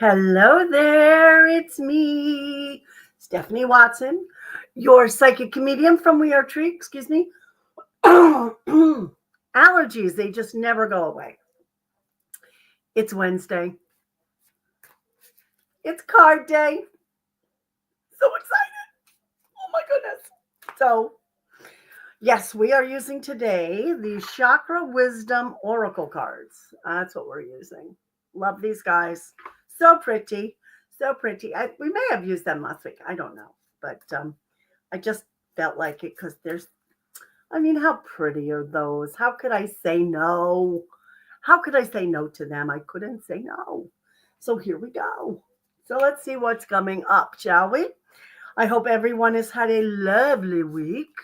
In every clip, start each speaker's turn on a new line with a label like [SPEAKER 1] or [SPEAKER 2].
[SPEAKER 1] Hello there, it's me, Stephanie Watson, your psychic comedian from We Are Tree, excuse me. Allergies, they just never go away. It's Wednesday. It's card day. So excited. Oh my goodness. So, yes, we are using today the Chakra Wisdom Oracle cards. That's what we're using. Love these guys. So pretty. So pretty. We may have used them last week. I don't know. But I just felt like it because how pretty are those? How could I say no? How could I say no to them? I couldn't say no. So here we go. So let's see what's coming up, shall we? I hope everyone has had a lovely week.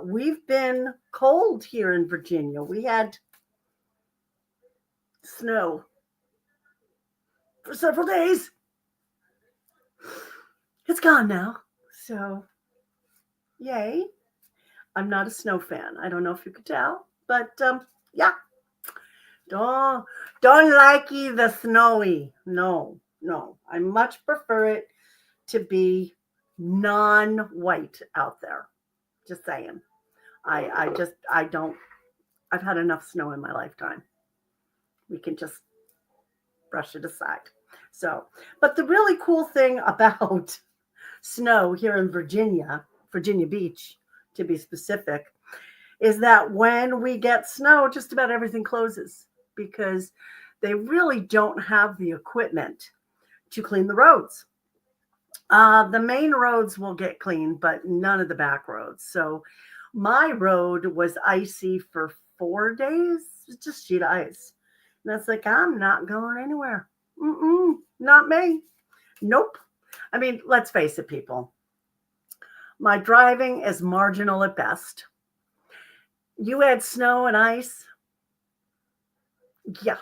[SPEAKER 1] We've been cold here in Virginia. We had snow for several days. It's gone now. So, yay. I'm not a snow fan. I don't know if you could tell, but yeah. Don't like the snowy. No, no. I much prefer it to be non-white out there. Just saying. I don't. I've had enough snow in my lifetime. We can just brush it aside. So, but the really cool thing about snow here in Virginia Beach, to be specific, is that when we get snow, just about everything closes because they really don't have the equipment to clean the roads. The main roads will get cleaned, but none of the back roads. So my road was icy for 4 days, just sheet ice. And that's like, I'm not going anywhere. Not me. Nope. I mean, let's face it, people. My driving is marginal at best. You add snow and ice, yeah,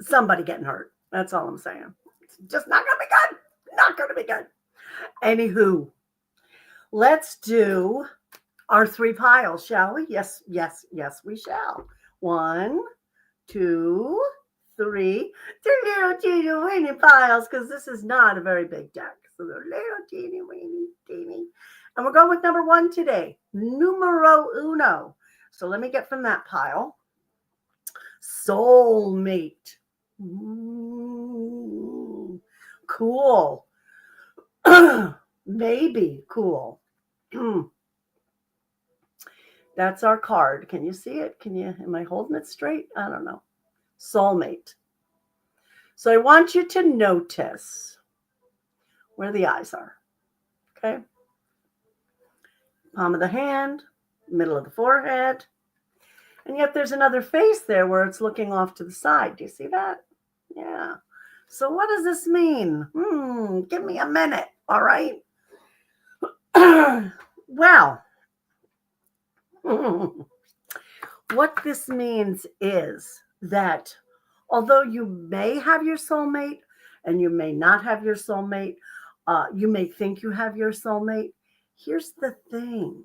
[SPEAKER 1] somebody getting hurt. That's all I'm saying. It's just not going to be good. Not going to be good. Anywho, let's do our three piles, shall we? Yes, we shall. 1, 2, 3. They're little teeny weeny piles because this is not a very big deck. So they're little teeny weeny teeny. And we're going with number 1 today. Numero uno. So let me get from that pile. Soulmate. Cool. Maybe cool. That's our card. Can you see it? Am I holding it straight? I don't know. Soulmate. So I want you to notice where the eyes are. Okay. Palm of the hand, middle of the forehead. And yet there's another face there where it's looking off to the side. Do you see that? Yeah. So what does this mean? Give me a minute. All right. Well, what this means is that although you may have your soulmate and you may not have your soulmate, you may think you have your soulmate. Here's the thing.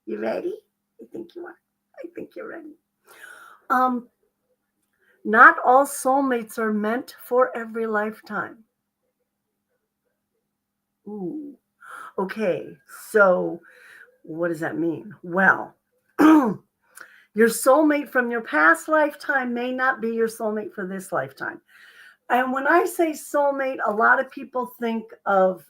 [SPEAKER 1] You ready? I think you are. I think you're ready. Not all soulmates are meant for every lifetime. Ooh. Okay, so what does that mean? Well, your soulmate from your past lifetime may not be your soulmate for this lifetime. And when I say soulmate, a lot of people think of,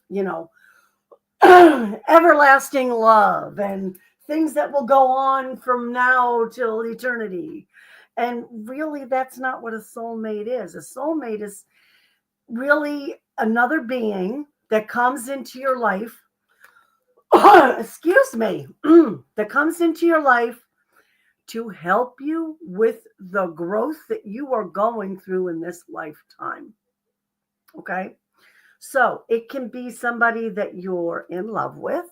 [SPEAKER 1] everlasting love and things that will go on from now till eternity. And really, that's not what a soulmate is. A soulmate is really another being that comes into your life. Excuse me, that comes into your life to help you with the growth that you are going through in this lifetime. Okay. So it can be somebody that you're in love with.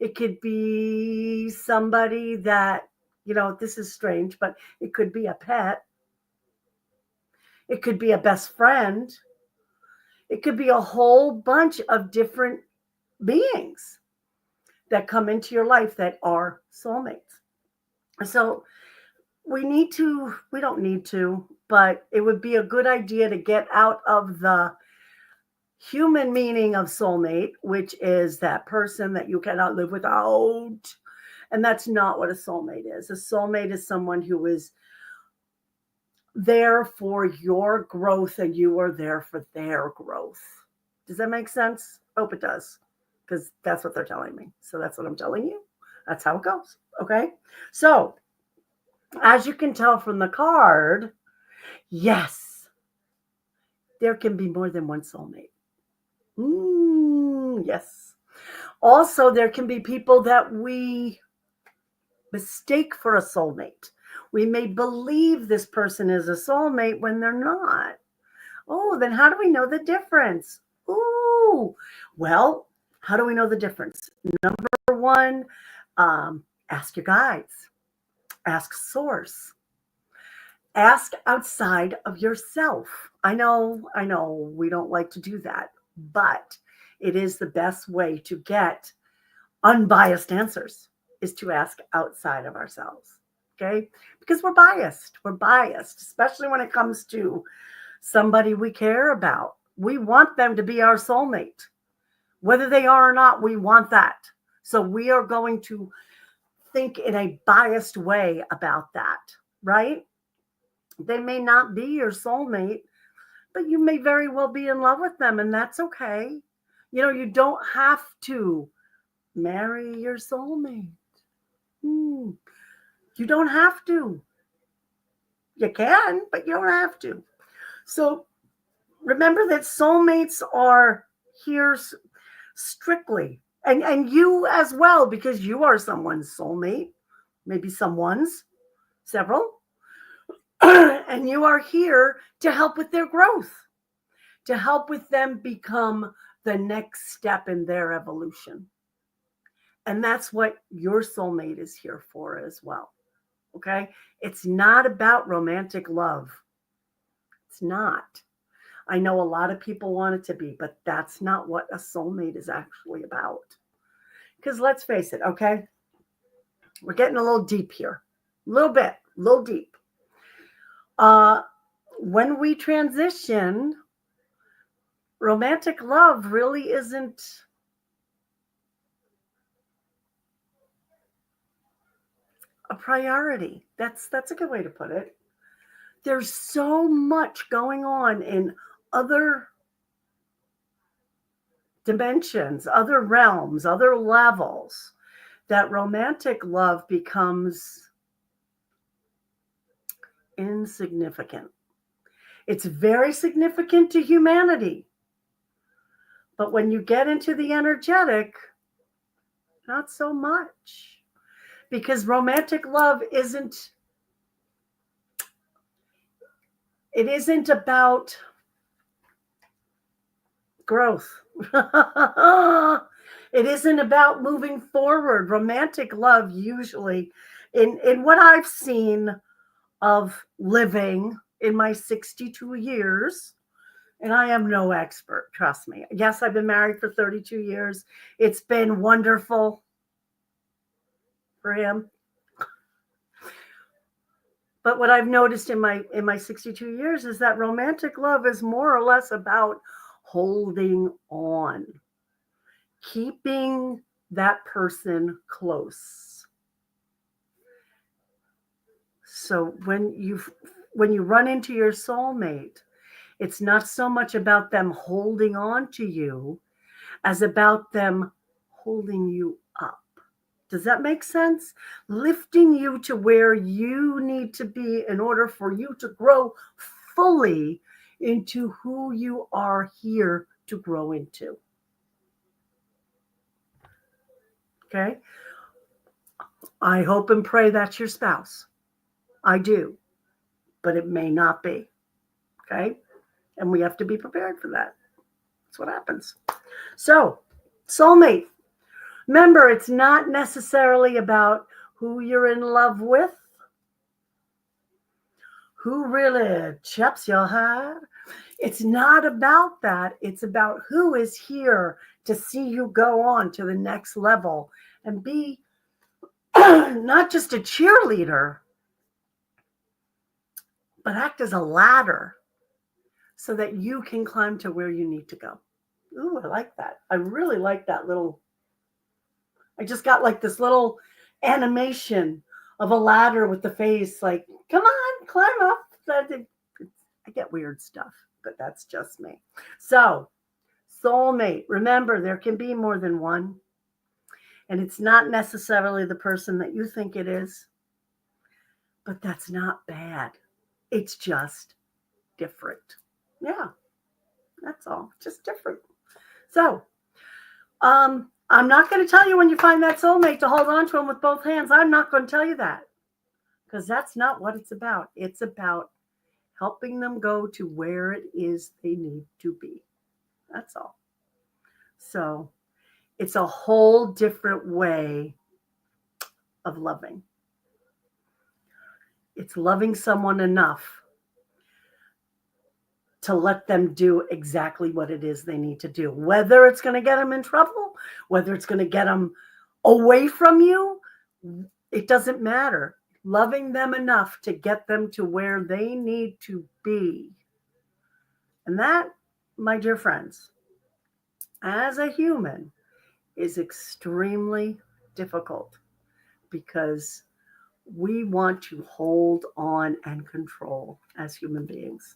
[SPEAKER 1] It could be somebody that, this is strange, but it could be a pet. It could be a best friend. It could be a whole bunch of different beings that come into your life that are soulmates. So we don't need to, but it would be a good idea to get out of the human meaning of soulmate, which is that person that you cannot live without. And that's not what a soulmate is. A soulmate is someone who is there for your growth and you are there for their growth. Does that make sense? Hope it does, because that's what they're telling me. So that's what I'm telling you. That's how it goes. Okay. So, as you can tell from the card, yes, there can be more than one soulmate. Yes. Also, there can be people that we mistake for a soulmate. We may believe this person is a soulmate when they're not. Oh, then how do we know the difference? Ooh, well, how do we know the difference? Number one, ask your guides, ask source, ask outside of yourself. I know, we don't like to do that, but it is the best way to get unbiased answers is to ask outside of ourselves. Okay? Because we're biased. We're biased, especially when it comes to somebody we care about. We want them to be our soulmate. Whether they are or not, we want that. So we are going to think in a biased way about that, right? They may not be your soulmate, but you may very well be in love with them, and that's okay. You don't have to marry your soulmate. You don't have to. You can, but you don't have to. So remember that soulmates are here strictly, and you as well, because you are someone's soulmate, maybe someone's, several, and you are here to help with their growth, to help with them become the next step in their evolution. And that's what your soulmate is here for as well. Okay? It's not about romantic love. It's not. I know a lot of people want it to be, but that's not what a soulmate is actually about. Because let's face it, okay? We're getting a little deep here. A little bit, a little deep. When we transition, romantic love really isn't a priority. That's a good way to put it. There's so much going on in other dimensions, other realms, other levels, that romantic love becomes insignificant. It's very significant to humanity. But when you get into the energetic, not so much. Because romantic love isn't about growth. It isn't about moving forward. Romantic love usually, in what I've seen of living in my 62 years, and I am no expert, trust me. Yes, I've been married for 32 years. It's been wonderful for him. But what I've noticed in my 62 years is that romantic love is more or less about holding on, keeping that person close. So when you run into your soulmate, it's not so much about them holding on to you as about them holding you up. Does that make sense? Lifting you to where you need to be in order for you to grow fully into who you are here to grow into. Okay? I hope and pray that's your spouse. I do. But it may not be. Okay? And we have to be prepared for that. That's what happens. So, soulmate. Remember, it's not necessarily about who you're in love with, who really chaps your heart. It's not about that. It's about who is here to see you go on to the next level and be not just a cheerleader, but act as a ladder so that you can climb to where you need to go. Ooh, I like that. I really like that little. I just got like this little animation of a ladder with the face like, come on, climb up. I get weird stuff, but that's just me. So, soulmate, remember there can be more than one, and it's not necessarily the person that you think it is, but that's not bad. It's just different. Yeah, that's all. Just different. So, I'm not going to tell you when you find that soulmate to hold on to him with both hands. I'm not going to tell you that because that's not what it's about. It's about helping them go to where it is they need to be. That's all. So it's a whole different way of loving. It's loving someone enough to let them do exactly what it is they need to do, whether it's going to get them in trouble, whether it's going to get them away from you, it doesn't matter. Loving them enough to get them to where they need to be. And that, my dear friends, as a human, is extremely difficult because we want to hold on and control as human beings.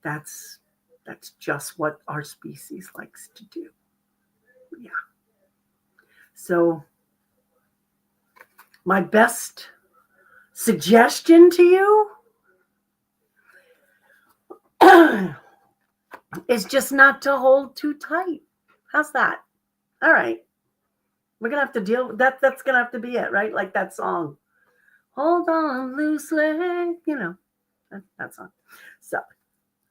[SPEAKER 1] That's just what our species likes to do. Yeah. So my best suggestion to you is just not to hold too tight. How's that? All right. We're going to have to deal with that. That's going to have to be it, right? Like that song. Hold on loosely. You know, that song. So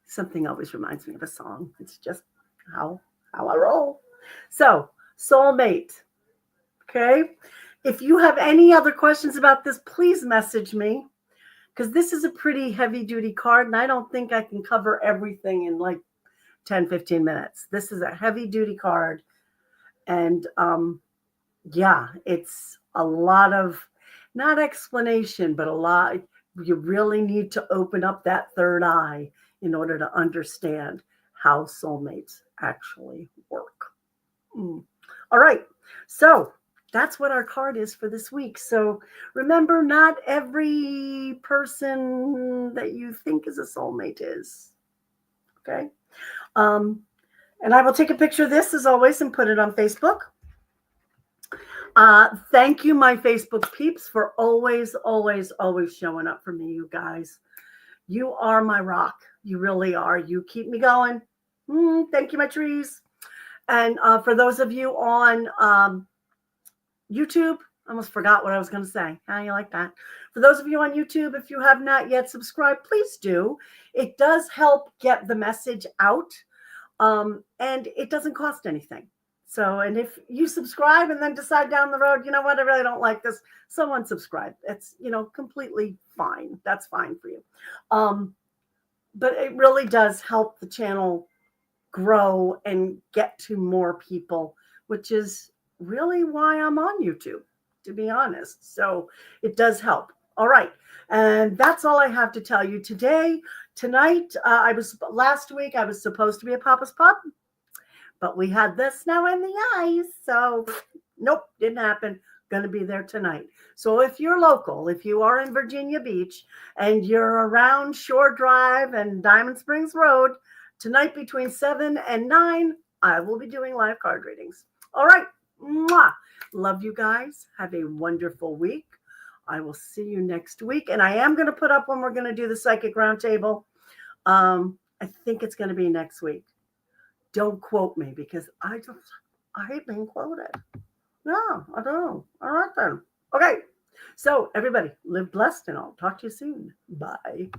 [SPEAKER 1] something always reminds me of a song. It's just how I roll. So, soulmate. Okay. If you have any other questions about this, please message me because this is a pretty heavy duty card and I don't think I can cover everything in like 10, 15 minutes. This is a heavy duty card. And yeah, it's a lot of not explanation, but a lot. You really need to open up that third eye in order to understand how soulmates actually work. All right. So that's what our card is for this week. So remember, not every person that you think is a soulmate is. Okay. And I will take a picture of this as always and put it on Facebook. Thank you, my Facebook peeps, for always, always, always showing up for me, you guys. You are my rock. You really are. You keep me going. Thank you, my trees. And for those of you on YouTube, I almost forgot what I was going to say. How you like that? For those of you on YouTube, if you have not yet subscribed, please do. It does help get the message out, and it doesn't cost anything. So, and if you subscribe and then decide down the road, you know what, I really don't like this, so unsubscribe. It's, completely fine. That's fine for you. But it really does help the channel grow and get to more people, which is really why I'm on YouTube, to be honest. So it does help. All right. And that's all I have to tell you today. Tonight, last week, I was supposed to be at Papa's Pub, but we had the snow and the ice. So nope, didn't happen. Going to be there tonight. So if you're local, if you are in Virginia Beach and you're around Shore Drive and Diamond Springs Road, tonight between 7 and 9, I will be doing live card readings. All right. Mwah. Love you guys. Have a wonderful week. I will see you next week. And I am going to put up when we're going to do the Psychic Roundtable. I think it's going to be next week. Don't quote me because I hate being quoted. No, I don't. All right then. Okay. So everybody live blessed and I'll talk to you soon. Bye.